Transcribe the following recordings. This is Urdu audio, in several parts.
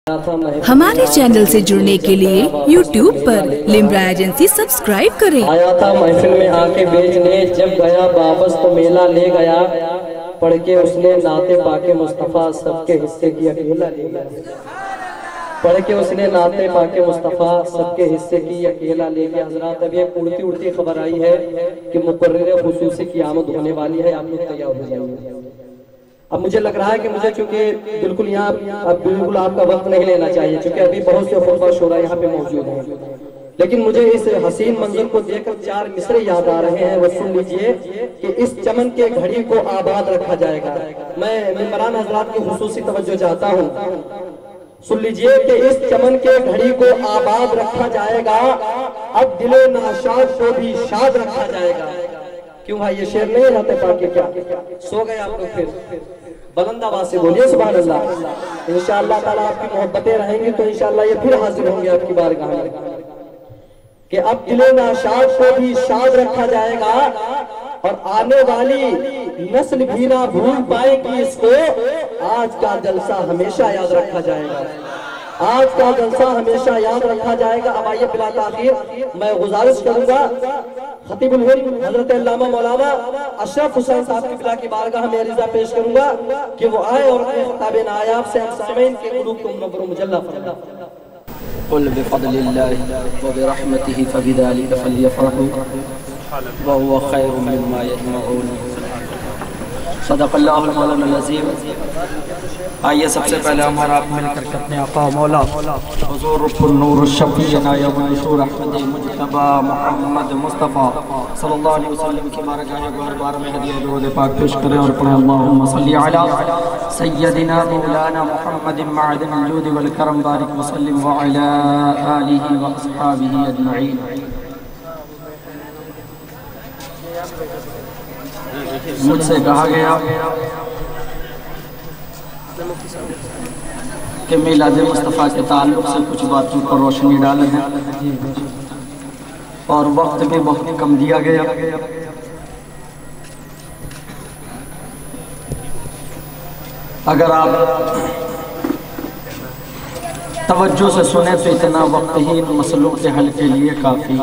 ہمارے چینل سے جڑنے کے لیے YouTube پر لمبرا ایجنسی سبسکرائب کریں۔ آیا تھا محفل میں آ کے بیچنے، جب گیا واپس تو میلہ لے گیا، پڑھ کے اس نے نعت پاک مصطفیٰ سب کے حصے کی اکیلا لے گیا۔ پڑھ کے اس نے نعت پاک مصطفیٰ سب کے حصے کی اکیلا لے گیا۔ حضرات اب یہ اڑتی اڑتی خبر آئی ہے کہ مقرر خصوصی کی آمد ہونے والی ہے، آپ لوگ تیار ہو جائیں۔ اب مجھے لگ رہا ہے کہ مجھے چونکہ بالکل یہاں بالکل آپ کا وقت نہیں لینا چاہیے، چونکہ ابھی بہت سے خطبہ شورا یہاں پہ موجود ہیں، لیکن مجھے اس حسین منظر کو دیکھ کر چار مصرے یاد آ رہے ہیں، وہ سن لیجئے کہ اس چمن کے گھڑی کو آباد رکھا جائے گا۔ میں ممبران حضرات کی خصوصی توجہ چاہتا ہوں، سن لیجئے کہ اس چمن کے گھڑی کو آباد رکھا جائے گا، اب دل ناشاد کو بھی شاد رکھا جائے گا۔ کیوں بھائی یہ شعر نہیں رہتے پاکے کیا؟ سو گئے آپ لوگ پھر بلند آواز سے بولیے سبحان اللہ۔ انشاءاللہ تعالیٰ آپ کی محبتیں رہیں گی تو انشاءاللہ یہ پھر حاضر ہوں گے آپ کی بارگاہ میں کہ اب دل ناشاد کو بھی شاد رکھا جائے گا، اور آنے والی نسل بھی نہ بھول پائے گی اس کو، آج کا جلسہ ہمیشہ یاد رکھا جائے گا، آج کا جلسہ ہمیشہ یاد رکھا جائے گا۔ اب آئیے بلا تاخیر میں گزارش کروں گا خطیب الہند حضرت علامہ مولانا اشرف حسین صاحب کی بلا کی بارگاہ میں عریضہ پیش کروں گا کہ وہ آئے اور اپنے خطاب نایاب سے ہم سامعین کے قلوب کو منور و مجلہ فرمائیں۔ قل بفضل الله وبرحمته فبذلك فليفرحوا وهو خير مما يجمعون۔ صدق اللہ المولانا العظیم۔ آئیے سب سے پہلے ہمارا آپ مل کر اپنے آقا مولا حضور رب النور الشفیع یوم النشور احمد مجتبی محمد مصطفیٰ صلی اللہ علیہ وسلم کی بارگاہ گوہر بار میں ہدیہ درود پاک پیش کریں اور پڑھیں اللہم صلی علی سیدنا مولانا محمد معدن الجود والکرم بارک وسلم وعلی آلہ واصحابہ اجمعین۔ مجھ سے کہا گیا کہ میلاد مصطفیٰ کے تعلق سے کچھ باتوں پر روشنی ڈالیں ہیں، اور وقت بھی بہت کم دیا گیا۔ اگر آپ توجہ سے سنیں تو اتنا وقت ہی ان مسئلوں کے حل کے لیے کافی۔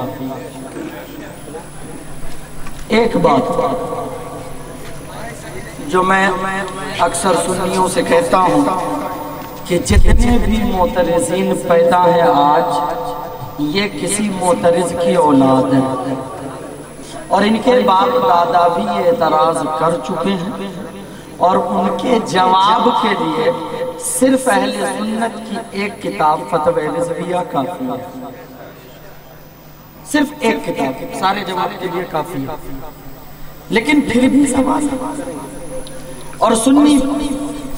ایک بات جو میں اکثر سنیوں سے کہتا ہوں کہ جتنے بھی معترضین پیدا ہیں آج، یہ کسی معترض کی اولاد ہیں، اور ان کے باپ دادا بھی یہ اعتراض کر چکے ہیں، اور ان کے جواب کے لیے صرف اہل سنت کی ایک کتاب فتوی رضویہ کافی ہے، صرف ایک کتاب سارے جواب کے لیے کافی ہے۔ لیکن پھر بھی سوال اور سنی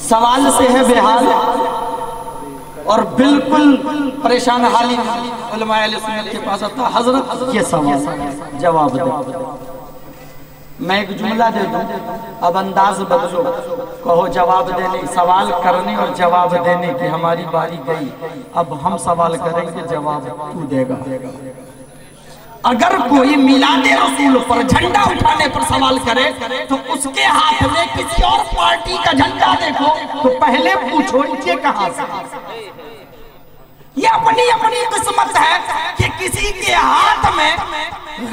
سوال سے ہے بے حال، اور بالکل پریشان حالی علماء اہل سنت کے پاس آتا حضرت یہ سوال جواب دے۔ میں ایک جملہ دے دوں، اب انداز بدلو، کہو جواب دینے، سوال کرنے اور جواب دینے کی ہماری باری گئی، اب ہم سوال کریں گے جواب تو دے گا۔ اگر کوئی میلاد رسول پر جھنڈا اٹھانے پر سوال کرے تو اس کے ہاتھ میں کسی اور پارٹی کا جھنڈا دیکھو تو پہلے پوچھو یہ کہاں سے۔ یہ اپنی قسمت ہے کہ کسی کے ہاتھ میں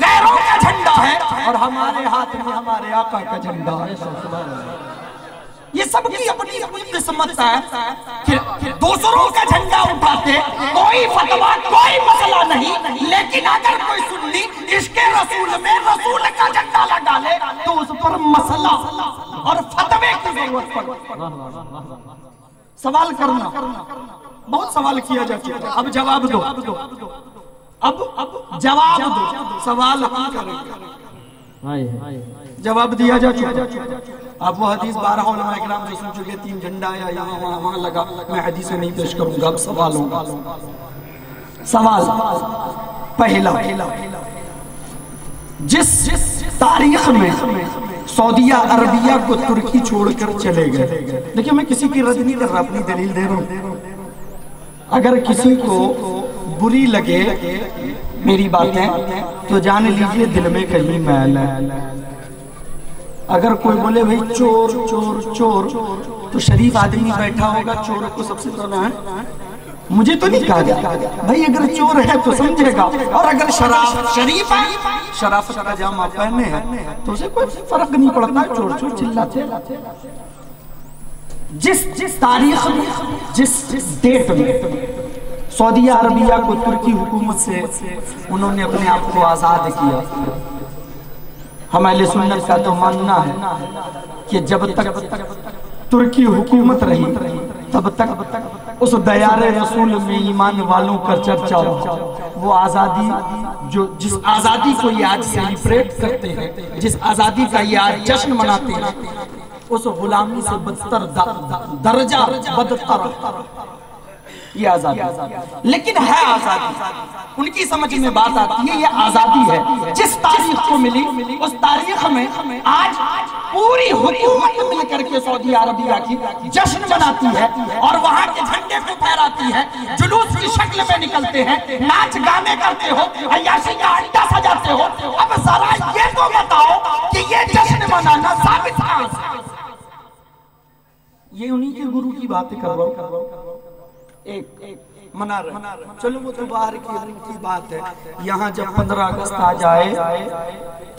غیروں کا جھنڈا ہے اور ہمارے ہاتھ میں ہمارے آقا کا جھنڈا ہے۔ یہ سب کی اپنی قسمت ہے کہ دوسروں کا جھنڈا اٹھاتے کوئی فتویٰ کوئی مسئلہ نہیں، لیکن اگر کوئی سنی عشق رسول میں رسول کا جھنڈا لگا لے تو اس پر مسئلہ اور فتوے کی ضرورت پڑتی۔ سوال کرنا بہت سوال کیا جا چکا، اب جواب دو، اب جواب دو، سوال ہم کریں، جواب دیا جا چکا۔ اب وہ حدیث 12 علماء اکرام جو سن چکے، 3 جھنڈا یا یہاں وہاں لگا، میں حدیثیں نہیں پیش کروں گا، اب سوال ہوگا۔ سوال پہلا، جس تاریخ میں سعودیہ عربیہ کو ترکی چھوڑ کر چلے گئے، دیکھیں میں کسی کی رد نہیں کر رہا، اپنی دلیل دے رہا ہوں، اگر کسی کو بری لگے میری باتیں تو جان لیجئے دل میں کہیں میل ہے۔ اگر کوئی بولے بھئی چور چور چور تو شریف آدمی بیٹھا ہوگا چور کو سب سے پہلا ہے مجھے تو نہیں کہا گیا بھائی اگر چور ہے تو سمجھے گا، اور اگر شریف ہے شرافت کا جامع پہنے ہیں تو اسے کوئی فرق نہیں پڑتا، چور چور چلاتے۔ جس تاریخ میں، جس ڈیٹ میں سعودیہ عربیہ کو ترکی حکومت سے انہوں نے اپنے آپ کو آزاد کیا، ہم اہل سنت کا تو ماننا ہے کہ جب تک ترکی حکومت رہی تب تک اس دیار رسول میں ایمان والوں کا چرچا ہو۔ وہ آزادی جس آزادی کو یہ آج سیلیبریٹ کرتے ہیں، جس آزادی کا یہ آج جشن مناتے ہیں، اس غلامی سے بدتر درجہ بدتر یہ آزادی، لیکن ہے آزادی۔ ان کی سمجھ میں بات آتی ہے یہ آزادی ہے جس تاریخ کو ملی، اس تاریخ میں آج پوری حکومت مل کر کے سعودی عربیہ کی جشن مناتی ہے اور وہاں کے جھنڈے کو پھہراتی ہے، جلوس کی شکل میں نکلتے ہیں، ناچ گانے کرتے ہو، عیاشی کا اڈا سجاتے ہو۔ اب ذرا یہ تو بتاؤ کہ یہ جشن منانا ثابت کہاں سے؟ یہ انہی کے گرو کی باتیں کر رہا ہوں، ایک منا رہے، چلو وہ تو باہر کی بات ہے۔ یہاں جب 15 اگست آ جائے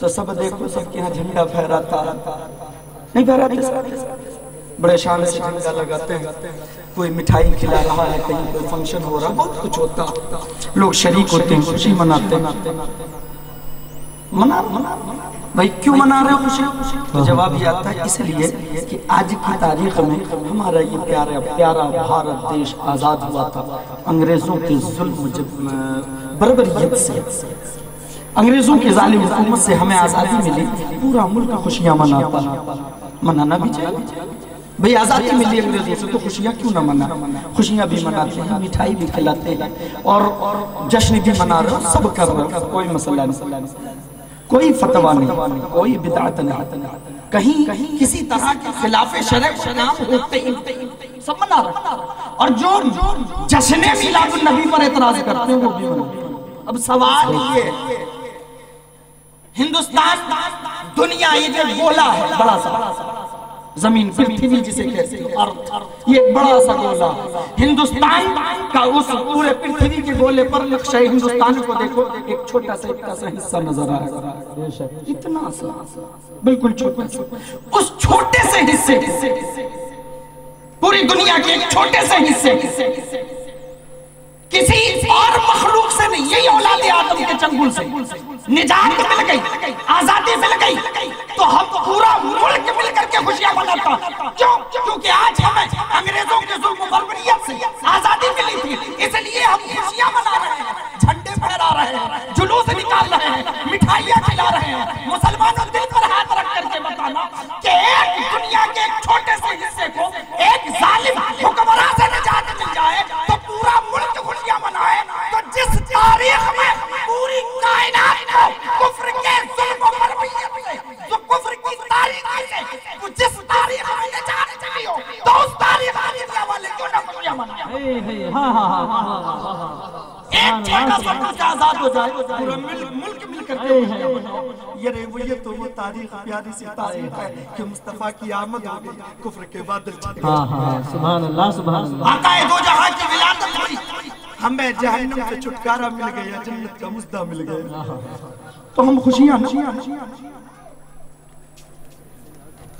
تو سب دیکھو سب کے یہاں جھنڈا پھہراتا نہیں، پھہراتے بڑے شان سے جھنڈا لگاتے ہیں، کوئی مٹھائی کھلا رہا ہے، کہیں کوئی فنکشن ہو رہا ہے، بہت کچھ ہوتا، لوگ شریک ہوتے ہیں، خوشی مناتے ہیں۔ منا بھائی کیوں منا رہے ہو خوشی؟ تو جواب یہ آتا ہے اس لیے کہ آج کی تاریخ میں ہمارا یہ پیارا بھارت دیش آزاد ہوا تھا انگریزوں کے ظلم بربریت سے، انگریزوں کی ظالم حکومت سے ہمیں آزادی ملی، پورا ملک خوشیاں مناتا، منانا بھی چاہیے بھئی آزادی ملی انگریزوں سے تو خوشیاں کیوں نہ منا، خوشیاں بھی مناتے ہیں، مٹھائی بھی کھلاتے ہیں اور جشن بھی منا رہے ہیں، سب کر رہے ہیں، کوئی مسئلہ نہیں، کوئی فتویٰ نہیں، کوئی بدعت نہیں، کہیں کسی طرح کے خلاف شرع کو نام ہوتے ہی سب منا رہے ہیں، اور جو جشن میلاد النبی پر اعتراض کرتے ہیں وہ بھی منا۔ اب سوال یہ ہندوستان دنیا یہ جو گولا ہے بڑا سا زمین پرتھوی جسے کہتے ہیں ارتھ، یہ بڑا سا گولا ہندوستان کا، اس پورے پرتھوی کے گولے پر نقشہ ہندوستان کو دیکھو، ایک چھوٹا سا حصہ نظر آ رہا ہے، اتنا سا بالکل چھوٹا سا، اس چھوٹے سے حصے پوری دنیا کے ایک چھوٹے سے حصے کسی اور مخلوق سے نہیں، یہی اولاد آدم کے چنگل سے نجات مل گئی، آزادی مل گئی، تو ہم پورا ملک مل کر کے خوشیاں مناتا۔ کیونکہ آج ہمیں انگریزوں کے ظلم و بربریت سے آزادی ملی تھی، اس لیے ہم خوشیاں منا رہے ہیں، جھنڈے پھہرا رہے ہیں، جلوس نکال رہے ہیں، مٹھائیاں کھلا رہے ہیں۔ مسلمانوں دل پر ہاتھ رکھ کر کے بتانا کہ ایک دنیا کے ایک چھوٹے سے حصے کو ایک ظالم حکمراں سے نجات مل جائے تو پورا ملک خوشیاں منائے، تو جس تاریخ میں پوری کائنات کو کفر کے ظلم و بربریت سے، جو کفر کی تاریخ سے وہ جس تاریخ میں نجات ملی ہو، تو اس تاریخ میں دنیا والے کیوں نہ خوشیاں منائے؟ ایک چھوٹا سا ملک آزاد ہو جائے، پورا ملک مل کر کے خوشیاں منائے۔ یہ تو وہ تاریخ، پیاری سی تاریخ ہے کہ مصطفیٰ کی آمد ہو گئی، کفر کے بادل چھٹ گئے۔ سبحان اللہ سبحان اللہ، آقا دو جہاں کی ولادت ہوئی، ہمیں جہنم سے چھٹکارا مل گیا، جنت کا مزدہ مل گیا، تو ہم خوشیاں نا۔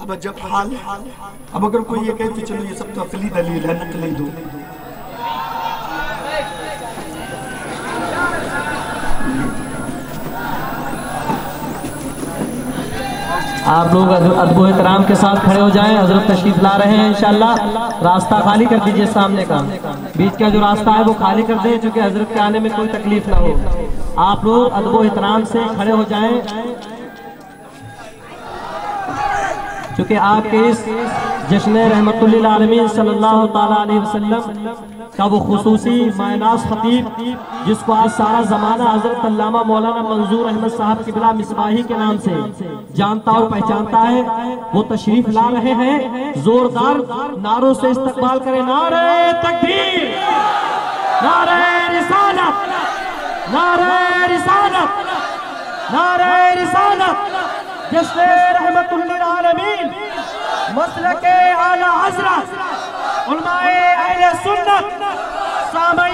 اب جب حال، اب اگر کوئی یہ کہتے چلو یہ سب تو عقلی دلیل ہے، نقلی دو، آپ لوگ ادب و احترام کے ساتھ کھڑے ہو جائیں، حضرت تشریف لا رہے ہیں انشاءاللہ۔ راستہ خالی کر دیجئے، سامنے کا بیچ کا جو راستہ ہے وہ خالی کر دیں چونکہ حضرت کے آنے میں کوئی تکلیف نہ ہو۔ آپ لوگ ادب و احترام سے کھڑے ہو جائیں چونکہ آپ کے اس جشن رحمت للعالمین صلی اللہ تعالیٰ علیہ وسلم کا وہ خصوصی معناس خطیب جس کو آج سارا زمانہ حضرت علامہ مولانا منظور احمد صاحب قبلہ مصباحی کے نام سے جانتا اور پہچانتا ہے، وہ تشریف لا رہے ہیں۔ زوردار نعروں سے استقبال کریں، نعرہ تکبیر، نعرہ رسالت، نعرہ رسالت، نعرہ رسالت، جشن رحمت للعالمین، مسلک اعلی حضرت، علماء اہل سنت، سامعین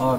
اور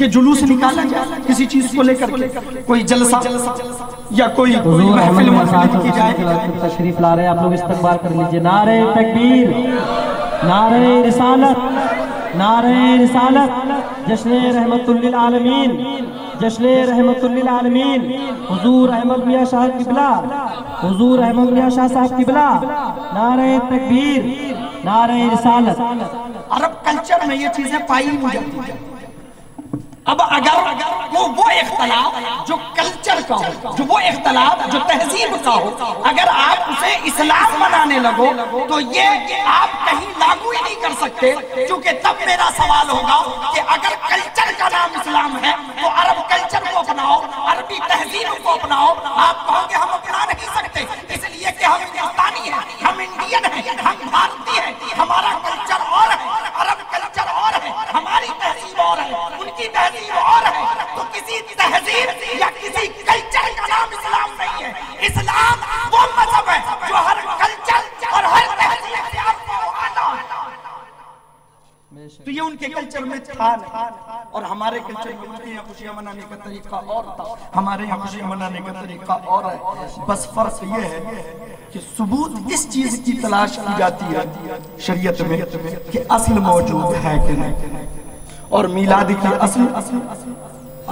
کہ جلوس نکالا جائے کسی چیز کو لے کر کے، کوئی جلسہ یا کوئی محفل منعقد کی جائے؟ تشریف لا رہے ہیں آپ لوگ، استقبال کر لیجئے۔ نعرہ تکبیر، نعرہ رسالت، نعرہ رسالت، جشن رحمت للعالمین، جشن رحمت للعالمین، حضور احمد میاں شاہ قبلہ، حضور احمد میاں شاہ صاحب قبلہ، نعرہ تکبیر، نعرہ رسالت۔ عرب کلچر میں یہ چیزیں پائی نہیں جاتی ہیں۔ اب اگر وہ اختلاف جو کلچر کا ہو، جو وہ اختلاف جو تہذیب کا ہو، اگر آپ اسے اسلام بنانے لگو تو یہ آپ کہیں لاگو ہی نہیں کر سکتے، کیونکہ تب میرا سوال ہوگا کہ اگر کلچر کا نام اسلام ہے تو عرب کلچر کو اپناؤ، عربی تہذیب کو اپناؤ۔ آپ کہو گے ہم اپنا نہیں سکتے، اس لیے کہ ہم ہندوستانی ہیں، ہم انڈین ہیں، ہم بھارتی ہیں، ہمارا کلچر اور ہے، عرب کلچر اور ہے، ہماری تہذیب اور ہے، ان کی تہذیب اور ہے۔ تو کسی تہذیب یا کسی کلچر کا نام اسلام نہیں ہے۔ اسلام وہ مذہب ہے جو ہر کلچر اور ہر تہذیب سے آپ کو آنا ہے۔ تو یہ ان کے کلچر میں تھا اور ہمارے کلچر میں ان کے یہاں خوشیاں منانے کا طریقہ اور تھا، ہمارے یہاں خوشیاں منانے کا طریقہ اور ہے۔ بس فرق یہ ہے کہ ثبوت اس چیز کی تلاش کی جاتی ہے شریعت میں کہ اصل موجود ہے کہ نہیں، اور میلاد کی اصل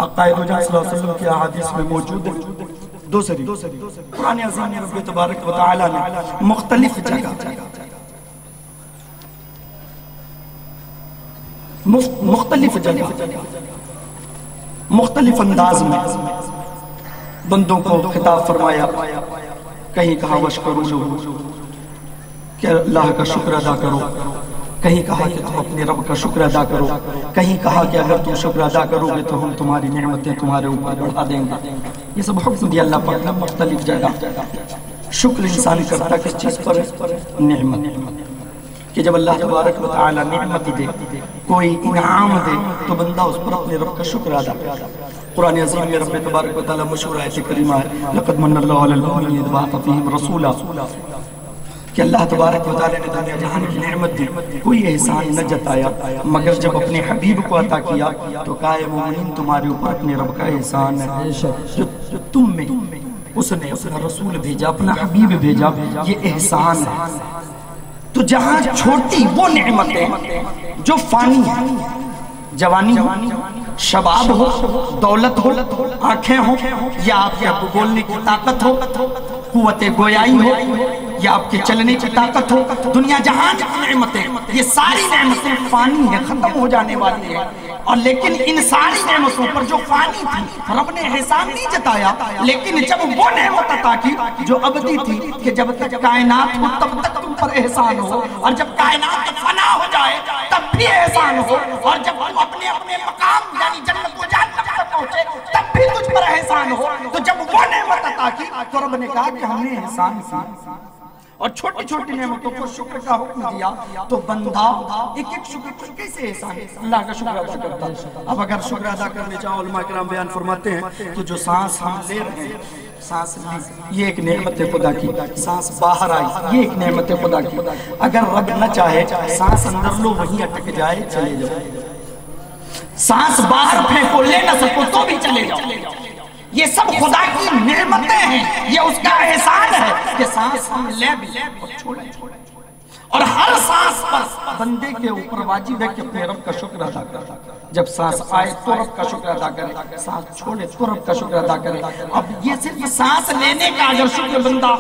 آقا دو جہاں صلی اللہ علیہ وسلم کی احادیث میں موجود ہے۔ دوسری قرآن عظیم میں رب تبارک و تعالی نے مختلف جگہ مختلف انداز میں بندوں کو خطاب فرمایا۔ کہیں کہا وَاشْكُرُوا، کہ اللہ کا شکر ادا کرو، کہیں کہا کہ تم اپنے رب کا شکر ادا کرو، کہیں کہا کہ اگر تم شکر ادا کرو گے تو ہم تمہاری نعمتیں تمہارے اوپر بڑھا دیں گے۔ یہ سب حکم دیا اللہ پاک نے مختلف جگہ۔ شکر انسان کرتا کس چیز پر ہے؟ نعمت، کہ جب اللہ تبارک و تعالی نعمت دے، کوئی انعام دے تو بندہ اس پر اپنے رب کا شکر ادا کرتا۔ قرآن عظیم میں رب تبارک و تعالی مشہور آیت کریمہ ہے لَقَدْ مَنَّ اللَّهُ عَلَى الْمُؤْمِنِينَ إِذْ بَعَثَ فِيهِمْ رَسُولًا، کہ اللہ تبارک و تعالی نے دنیا جہان کی نعمت دی، کوئی احسان نہ جتایا مگر جب اپنے حبیب کو عطا کیا تو کہا اے مومنین تمہارے اوپر اپنے رب کا احسان ہے جو تم میں اس نے اپنا رسول بھیجا، اپنا حبیب بھیجا، یہ احسان ہے۔ تو جہاں چھوٹی وہ نعمتیں جو فانی ہیں، جوانی ہو، شباب ہو، دولت ہو، آنکھیں ہو، یا آپ کے بولنے کی طاقت ہو، قوت گویائی ہو، یا آپ کے چلنے کی طاقت ہو، دنیا جہان کی نعمتیں، یہ ساری نعمتیں فانی ہیں، ختم ہو جانے والی ہیں۔ اور لیکن ان ساری نعمتوں پر جو فانی تھی رب نے احسان نہیں جتایا، لیکن جب وہ نعمت عطا کی جو ابدی تھی کہ جب تک کائنات ہو تب تک تم پر احسان ہو، اور جب کائنات فنا ہو جائے تب بھی احسان ہو، اور جب تم اپنے اپنے مقام یعنی جنت و جہنم تک پہنچے تب بھی تجھ پر احسان ہو۔ تو جب وہ نعمت عطا کی تو رب نے کہا کہ ہم نے احسان کیا، اور چھوٹی چھوٹی نعمتوں کو شکر کا حکم دیا۔ تو بندہ ایک ایک شکر پر کیسے احسان اللہ کا شکر ادا کرتا ہے؟ اب اگر شکر ادا کرنے جاؤ، علماء کرام بیان فرماتے ہیں کہ جو سانس ہم لے رہے ہیں، سانس لی یہ ایک نعمت خدا کی، سانس باہر آئی یہ ایک نعمت خدا کی۔ اگر رب نہ چاہے سانس اندر لو وہیں اٹک جائے چلے جاؤ، سانس باہر پھینکو لے نہ سکو تو بھی چلے جاؤ، یہ سب خدا کی نعمتیں ہیں، یہ اس کا احسان ہے کہ سانس ہم لے بھی اور چھوڑیں، اور ہر سانس پر بندے کے اوپر واجب ہے کہ اپنے رب کا شکر ادا کرے۔ جب سانس آئے تو رب کا شکر ادا کرے، سانس چھوڑے تو رب کا شکر ادا کرے۔ اب یہ صرف سانس لینے کا اگر شکر بندہ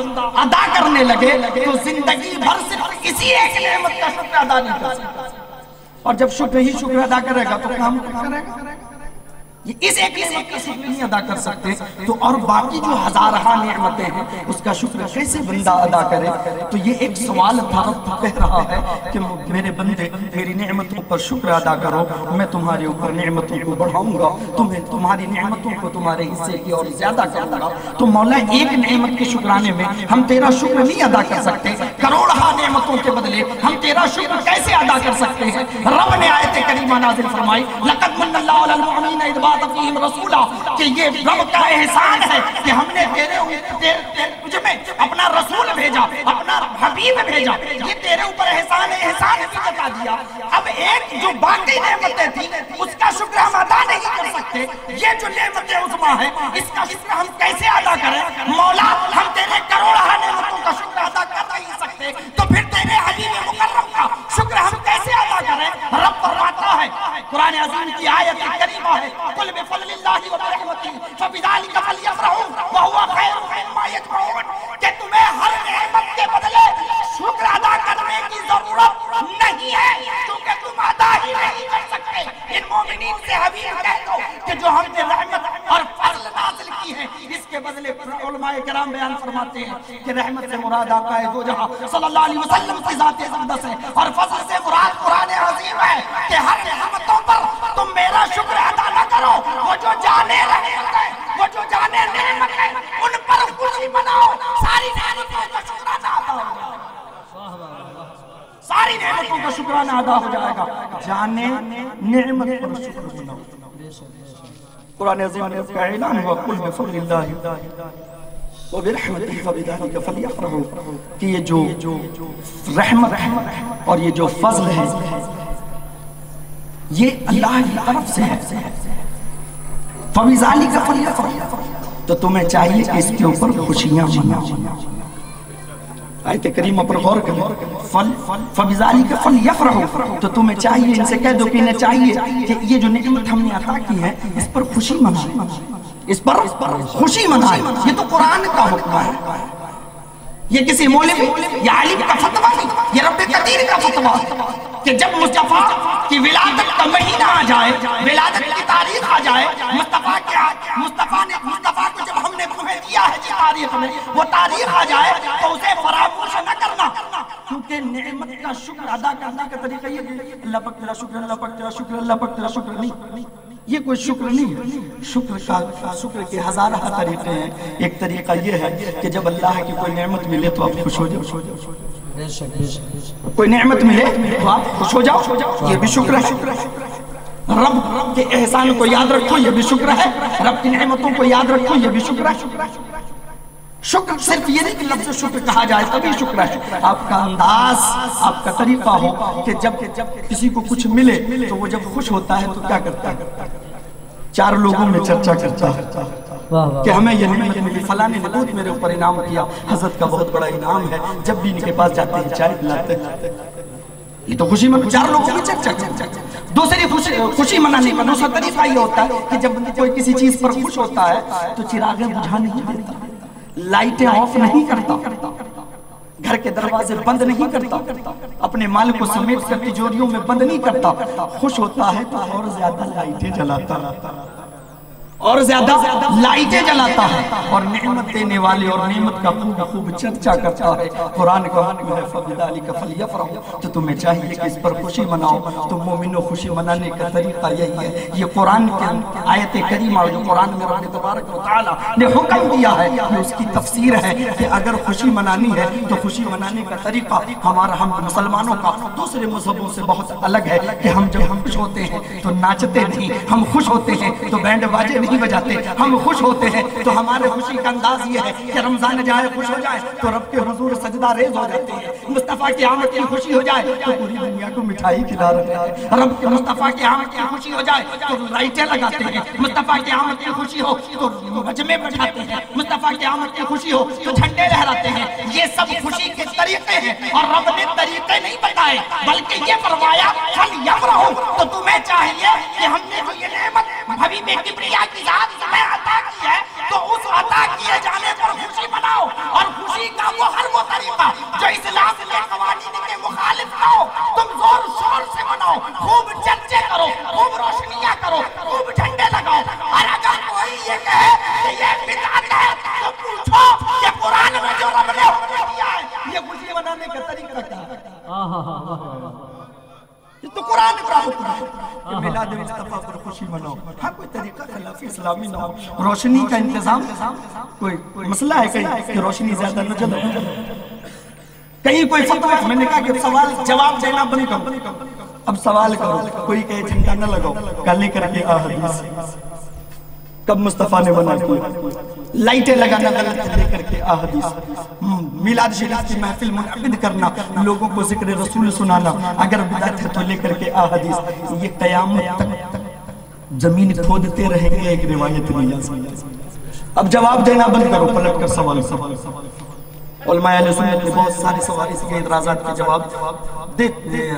ادا کرنے لگے تو زندگی بھر صرف اسی ایک نعمت کا شکر ادا نہیں کر سکتا، اور جب شکر ہی شکر ادا کرے گا تو کام کرے گا، یہ اس ایک نعمت کا شکر نہیں ادا کر سکتے تو اور باقی جو ہزارہ نعمتیں ہیں اس کا شکر کیسے بندہ ادا کرے؟ تو یہ ایک سوال تھا، رب کہہ رہا ہے کہ میرے بندے میری نعمتوں پر شکر ادا کرو، میں تمہارے اوپر نعمتوں کو بڑھاؤں گا، تمہیں تمہاری نعمتوں کو تمہارے حصے کی اور زیادہ کروں گا۔ تو مولا ایک نعمت کے شکرانے میں ہم تیرا شکر نہیں ادا کر سکتے، کروڑہ نعمتوں کے بدلے ہم تیرا شکر کیسے ادا کر سکتے ہیں؟ رب نے آیت کریمہ نازل فرمائی لَقَدْ مَنَّ اللَّهُ عَلَى الْمُؤْمِنِينَ إِذْ بَعَثَ فِيهِمْ رَسُولًا، کہ یہ رب کا احسان ہے کہ ہم نے تجھ میں اپنا رسول بھیجا، اپنا حبیب بھیجا، یہ تیرے اوپر احسان ہے، احسان بھی جتا دیا۔ اب ایک جو باقی نعمتیں تھیں اس کا شکر ہم ادا نہیں کر سکتے. یہ جو نعمت عظمیٰ ہے اس کا شکر ہم کیسے ادا کریں؟ مولا ہم تیرے کروڑہ نعمتوں کا شکر ادا کر نہیں سکتے تو پھر تیرے حبیب مکرم کا شکر ہم کیسے ادا کریں؟ رب فرماتا ہے قرآن عظیم کی آیت کریمہ ہے قل بفضل اللہ وبرحمتہ فبذلک فلیفرحوا وہو خیر مما یجمعون کہ تمہیں ہر نعمت کے بدلے شکر ادا کرنے کی ضرورت نہیں ہے کیونکہ تم ادا ہی نہیں کر سکتے. ان مومنین سے حبیب کہہ دو کہ جو ہم نے رحمت اور فضل نازل کی ہے اس کے بدلے علماء کرام بیان فرماتے ہیں کہ رحمت سے مراد آقا دو جہاں صلی اللہ علیہ وسلم کی ذات اقدس ہے اور فضل سے مراد قرآن عظیم ہے کہ ہر نعمتوں پر تم میرا شکر ادا نہ کرو. وہ جو جانے رحمت ہے وہ جو جانے نعمت ہے ان پر خوشی مناؤ. ساری نعمتوں کا شکرانہ ادا ہو جائے گا. ساری نعمتوں کا شکرانہ ادا ہو جائے گا. جانے نعمت پر شکر مناؤ. قرآن عظیم نے اس کا اعلان ہوا قل بفضل اللہ وبرحمتہ فبذلک فلیفرحوا کہ یہ جو رحمت اور یہ جو فضل ہے یہ اللہ کی طرف سے ہے. فبذلک فلیفرحوا تو تمہیں چاہیے کہ اس کے اوپر خوشیاں مناؤ. آیت کریمہ پر غور کریں فبذلک فلیفرحوا تو تمہیں چاہیے ان سے کہہ دو کہ انہیں چاہیے کہ یہ جو نعمت ہم نے عطا کی ہے اس پر خوشی منائیں. اس پر خوشی منائیں. یہ تو قرآن کا حکم ہے. یہ کسی مولوی یا عالم کا فتویٰ نہیں. یہ رب قدیر کا فتویٰ کہ جب مصطفیٰ کی ولادت کا مہینہ آ جائے ولادت کی تاریخ آ جائے مصطفیٰ کو جب ہم نے تمہیں دیا ہے جس تاریخ میں وہ تاریخ آ جائے تو اسے فراموش نہ کرنا کیونکہ نعمت کا شکر ادا کرنے کا طریقہ یہ ہے اللہ پاک تیرا شکر اللہ پاک تیرا شکر اللہ پاک تیرا شکر نہیں. یہ کوئی شکر نہیں ہے. شکر کے ہزارہ طریقے ہیں. ایک طریقہ یہ ہے کہ جب اللہ کی کوئی نعمت ملے تو آپ خوش ہو جاؤ. کوئی نعمت ملے تو آپ خوش ہو جاؤ. یہ بھی شکر ہے. رب کے احسان کو یاد رکھو یہ بھی شکر ہے. رب کی نعمتوں کو یاد رکھو یہ بھی شکر ہے. شکر صرف یہ نہیں کہ لفظ شکر کہا جائے تبھی شکر ہے. آپ کا انداز آپ کا طریقہ ہو کہ جب کسی کو کچھ ملے تو وہ جب خوش ہوتا ہے تو کیا کرتا ہے؟ چار لوگوں میں چرچا کرتا ہے کہ ہمیں یہ نعمت ملی فلاں نے بہت میرے اوپر انعام کیا. حضرت کا بہت بڑا انعام ہے. جب بھی ان کے پاس جاتے ہیں چائے پلاتے ہیں. یہ تو خوشی میں چار لوگوں کی چرچا کرتا ہے. دوسری خوشی منانے کا دوسرا طریقہ یہ ہوتا ہے کہ جب کوئی کسی چیز پر خوش ہوتا ہے تو چراغیں بجھا نہیں دیتا, لائٹیں آف نہیں کرتا, گھر کے دروازے بند نہیں کرتا, اپنے مال کو سمیٹ کر تجوریوں میں بند نہیں کرتا. خوش ہوتا ہے تو اور زیادہ لائٹیں جلاتا اور زیادہ لائٹیں جلاتا ہے اور نعمت دینے والے اور نعمت کا خوب چرچا کرتا ہے. قرآن کا حکم ہے فبذلک فلیفرحوا تو تمہیں چاہیے کہ اس پر خوشی مناؤ. تو مومنوں خوشی منانے کا طریقہ یہی ہے. یہ قرآن کے آیت کریمہ جو قرآن میں رب تبارک و تعالی نے حکم دیا ہے یہ اس کی تفسیر ہے کہ اگر خوشی منانی ہے تو خوشی منانے کا طریقہ ہمارا ہم مسلمانوں کا دوسرے مذہبوں سے بہت الگ ہے کہ ہم جب خوش ہوتے ہیں تو ناچتے نہیں, ہم خوش ہوتے ہیں تو بینڈ باجے نہیں بجاتے, ہم خوش ہوتے ہیں تو ہمارے خوشی کا انداز یہ ہے کہ رمضان جائے خوش ہو جائے تو رب کے حضور سجدہ ریز ہو جاتے ہیں. مصطفیٰ کی آمد کی خوشی ہو جائے تو پوری دنیا کو مٹھائی کھلا رہے ہیں. رب کے مصطفیٰ کی آمد کی خوشی ہو جائے تو لائٹیں لگاتے ہیں. مصطفیٰ کی آمد کی خوشی ہو تو مجمع بٹھاتے ہیں. مصطفیٰ کی آمد کی خوشی ہو تو جھنڈے لہراتے ہیں. یہ سب خوشی کے طریقے ہیں اور رب نے طریقے نہیں بتائے بلکہ یہ فرمایا فلیفرحوا تو تمہیں چاہیے کہ ہم نے جو یہ نعمت حبیب کبریا کی ذات میں عطا کی ہے تو اس عطا کیے جانے پر خوشی مناؤ. اور خوشی کا وہ طریقہ جو اسلام کے قوانین کے مخالف نہ ہو. تم زور شور سے مناؤ, خوب چرچے کرو, خوب روشنیاں کرو, خوب جھنڈے لگاؤ. اور اگر کوئی یہ کہے کہ یہ بدعت ہے تو پوچھو کہ قرآن میں جو رب نے حکم دیا ہے یہ خوشی منانے کا طریقہ کیا ہے؟ یہ تو قرآن کا حکم ہے کہ میلاد مصطفیٰ پر خوشی مناؤ. ہاں کوئی طریقہ خلاف اسلامی نہ ہو. روشنی کا انتظام کوئی مسئلہ ہے کہیں کہ روشنی زیادہ نہ جلے, کہیں کوئی فتویٰ میں نے کہا کہ سوال جواب دینا بند کرو. اب سوال کرو, کوئی کہے جھنڈا نہ لگاؤ, کالے کر کے حدیث کب مصطفیٰ نے بنا کیا, لائٹیں لگانا غلط لے کر کے احادیث, میلاد شریف کی محفل منعقد کرنا, لوگوں کو ذکر رسول سنانا اگر بدعت ہے تو لے کر کے احادیث. یہ قیامت تک زمین کھودتے رہیں گے ایک روایت نہیں آ سکتی۔ اب جواب دینا بند کرو، پلٹ کر سوال علماء اہل سنت نے بہت سارے سوال اس کے اعتراضات کے جواب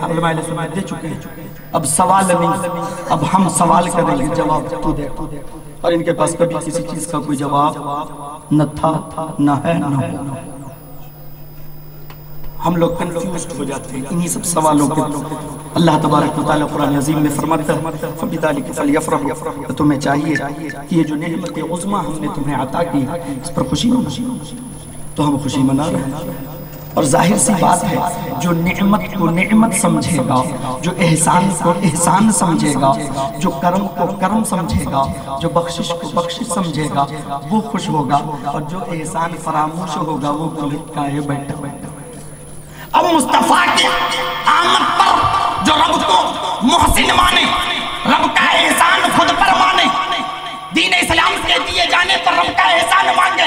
علماء اہل سنت دے چکے ہیں، اب سوال نہیں، اب ہم سوال کریں گے، جواب تو دے، اور ان کے پاس کبھی کسی چیز کا کوئی جواب نہ تھا، نہ ہے، نہ ہو۔ ہم لوگ کنفیوزڈ ہو جاتے ہیں انہی سب سوالوں کے۔ اللہ تبارک و تعالیٰ قرآن عظیم میں فرماتا ہے فَبِذَلِكَ فَلْيَفْرَحُوا، تمہیں چاہیے کہ یہ جو نعمت عظمیٰ ہم نے تمہیں عطا کی اس پر خوشی مناؤ، تو ہم خوشی منا رہے ہیں۔ اور ظاہر سی بات ہے، جو نعمت کو نعمت سمجھے گا، جو احسان کو احسان سمجھے گا، جو کرم کو کرم سمجھے گا، جو بخشش کو بخشش سمجھے گا، وہ خوش ہوگا، اور جو احسان فراموش ہوگا وہ بھولے بیٹھا۔ اب مصطفیٰ کی آمد پر جو رب کو محسن مانے، رب کا احسان خود پر مانے، دین اسلام کے دیے جانے پر رب کا احسان مانگے،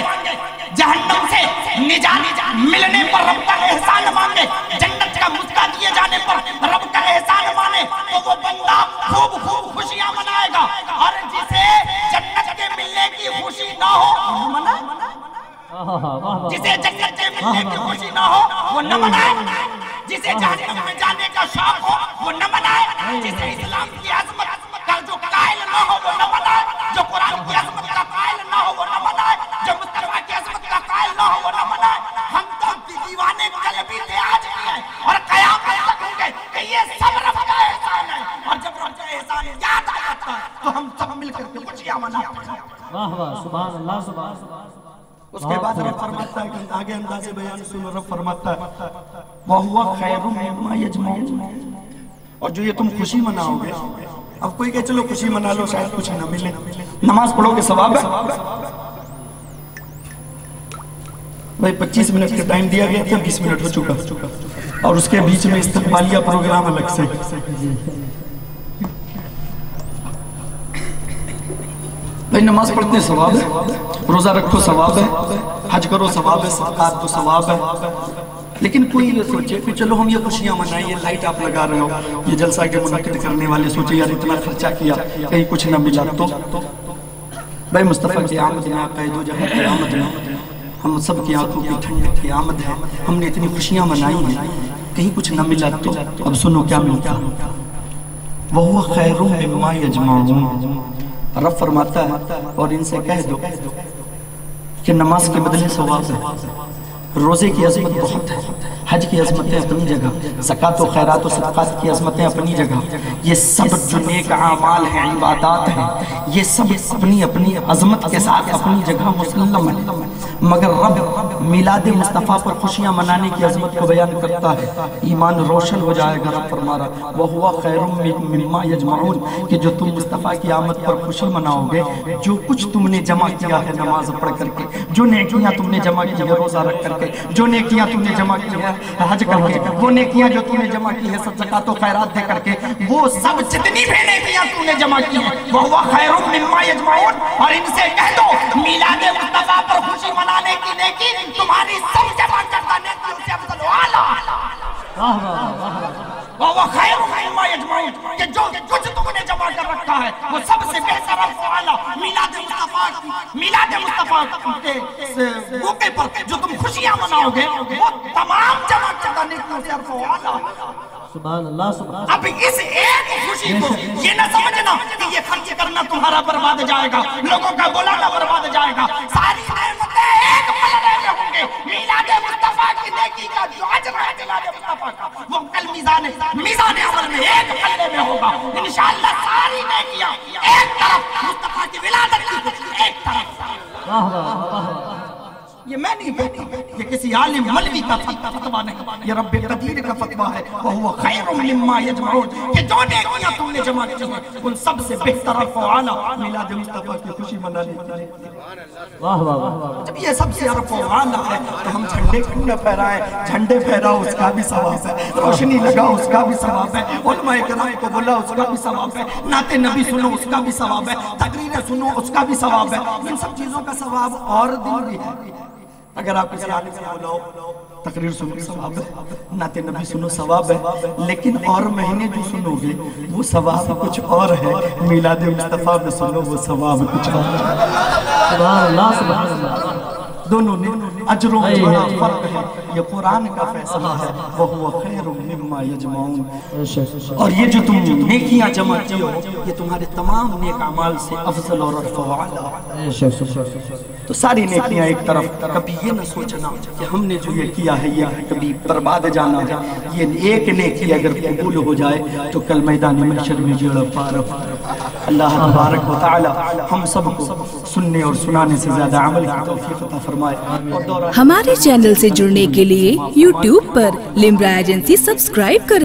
جہنم سے نجات ملنے پر رب کا احسان مانگے، جنت کا مزدہ دیے جانے پر رب کا احسان مانے، تو وہ بندہ خوب خوب خوشیاں منائے گا۔ اور جسے جنت کے ملنے کی خوشی نہ ہو، جسے جنت کے ملنے کی خوشی نہ ہو وہ نہ منائے، جسے جہنم میں جانے کا شوق ہو وہ نہ منائے، جسے اسلام کی عظمت کا جو قائل نہ ہو وہ نہ منائے، جو قرآن کی عظمت کا قائل نہ ہو وہ نہ منائے، جو مصطفیٰ کی عظمت کا قائل نہ ہو وہ نہ منائے۔ ہم تو دیوانے قلبی تھے آج بھی ہیں اور قیامت تک ہوں گے کہ یہ سب رب کا احسان ہے، اور جب رب کا احسان یاد آ جاتا ہے تو ہم سب مل کر کے خوشیاں مناتے ہیں۔ واہ واہ، سبحان اللہ، سبحان اللہ۔ اس کے بعد رب فرماتا ہے کہ آگے انداز بیان سنو، رب فرماتا ہے وَهُوَ خَيْرٌ مِّمَّا يَجْمَعُونَ، اور جو یہ تم خوشی مناؤ گے، اب کوئی کہ چلو خوشی منا لو شاید کچھ نہ ملے، نماز پڑھو گے ثواب ہے بھائی۔ 25 منٹ کا ٹائم دیا گیا تھا، 20 منٹ ہو چکا، اور اس کے بیچ میں استقبالیہ پروگرام الگ سے۔ بھائی نماز پڑھتے ثواب ہے، روزہ رکھو ثواب ہے، حج کرو ثواب ہے، صدقات تو ثواب ہے، لیکن کوئی یہ سوچے کہ چلو ہم یہ خوشیاں منائیں، یہ لائٹ آپ لگا رہے ہو، یہ جلسہ کے منعقد کرنے والے سوچے یار اتنا خرچہ کیا کہیں کچھ نہ ملا، تو بھائی مصطفیٰ کی آمد میں آقا دو جہاں کی آمد میں ہم سب کی آنکھوں کی ٹھنڈک کی آمد ہے، ہم نے اتنی خوشیاں منائی ہیں، کہیں کچھ نہ ملا تو اب سنو کیا ملتا۔ وَهُوَ خَيْرٌ مِّمَّا يَجْمَعُونَ، رب فرماتا ہے اور ان سے کہہ دو کہ نماز کے بدلے ثواب ہے، روزے کی عظمت بہت ہے، حج کی عظمتیں اپنی جگہ، زکوٰۃ و خیرات و صدقات کی عظمتیں اپنی جگہ، یہ سب جو نیک اعمال ہیں، عبادات ہیں، یہ سب اپنی اپنی عظمت کے ساتھ اپنی جگہ مسلم ہے، مگر رب میلاد مصطفیٰ پر خوشیاں منانے کی عظمت کو بیان کرتا ہے، ایمان روشن ہو جائے گا۔ رب فرما رہا وَهُوَ خَيْرٌ مِّمَّا يَجْمَعُونَ، کہ جو تم مصطفیٰ کی آمد پر خوشی مناؤ گے، جو کچھ تم نے جمع کیا ہے نماز پڑھ کر کے، جو نیکیاں تم نے جمع کی ہے روزہ رکھ کر کے، جو نیکیاں تم نے جمع کی ہے حج کر کے، وہ نیکیاں جو تم نے جمع کی ہے صدقات و خیرات دے کر کے، وہ سب جتنی بھی نیکیاں تم نے جمع کی ہیں وَهُوَ خَيْرٌ مِّمَّا يَجْمَعُونَ، اور ان سے کہہ دو میلاد مصطفیٰ پر خوشی منانے کی نیکی تمہاری سب جمع کردہ نیکیوں سے افضل و اعلیٰ۔ وَهُوَ خَيْرٌ مِّمَّا يَجْمَعُونَ، کہ جو کچھ تم نے جمع کر رکھا ہے وہ سب سے بہتر و اعلیٰ میلاد مصطفیٰ کے موقع پر جو تم خوشیاں مناؤ گے وہ تمام جمع کردہ نیکیوں سے افضل و اعلیٰ۔ سبحان اللہ، سبحان اللہ۔ اب اس ایک خوشی کو یہ نہ سمجھنا کہ یہ خرچ کرنا تمہارا برباد جائے گا، لوگوں کا بلانا برباد جائے گا، ساری نعمتیں ایک پلڑے میں ہوں گے۔ میلاد مصطفیٰ کی نیکی کا جو اجر ہے میلاد مصطفیٰ کا، وہ کل میزان عمل میں ایک پلڑے میں ہوگا انشاءاللہ۔ ساری نیکیاں ایک طرف، مصطفیٰ کی ولادت کی خوشی ایک طرف۔ یہ میں نہیں کہتا، یہ کسی عالم مولوی کا فتویٰ نہیں، یہ رب قدیر کا فتویٰ ہے وَهُوَ خَيْرٌ مِّمَّا يَجْمَعُونَ، کہ جو نیکیاں تم نے جمع کی ہیں ان سب سے بہتر و اعلیٰ میلاد مصطفیٰ کی خوشی منانے کی۔ واہ واہ واہ۔ جب یہ سب سے و اعلیٰ ہے تو ہم جھنڈے کیوں نہ پھہرائیں؟ جھنڈے پھہراؤ اس کا بھی ثواب ہے، روشنی لگاؤ اس کا بھی ثواب ہے، علماء کرام کو بلاؤ اس کا بھی ثواب ہے، نعت نبی سنو اس کا بھی ثواب ہے، تقریریں سنو اس کا بھی ثواب ہے، ان سب چیزوں کا ثواب اور دن بھی ہے۔ اگر آپ کسی عالم سے بلاؤ تقریر سنو ثواب ہے، نعت نبی سنو ثواب ہے، لیکن اور مہینے جو سنو گے وہ ثواب کچھ اور ہے، میلاد مصطفیٰ میں سنو وہ ثواب کچھ اور ہے۔ سبحان اللہ سبحان اللہ، دونوں میں اجروں میں بڑا فرق ہے، یہ قرآن کا فیصلہ ہے، وَهُوَ خَيْرٌ مِّمَّا يَجْمَعُونَ۔ اور یہ جو تم نیکیاں جمع کی ہو یہ تمہارے تمام نیک اعمال سے افضل اور ارفع و اعلیٰ۔ تو ساری نیکیاں ایک طرف، کبھی یہ نہ سوچنا کہ ہم نے جو یہ کیا ہے یہ کبھی برباد جانا ہے، یہ ایک نیکی اگر قبول ہو جائے تو کل میدان محشر میں جڑ پار ہو۔ اللہ تبارک و تعالی ہم سب کو سننے اور سنانے سے زیادہ عمل کی توفیق عطا فرمائے۔ اور ہمارے چینل سے جڑنے کے لیے YouTube پر لمبرا ایجنسی سبسکرائب کریں۔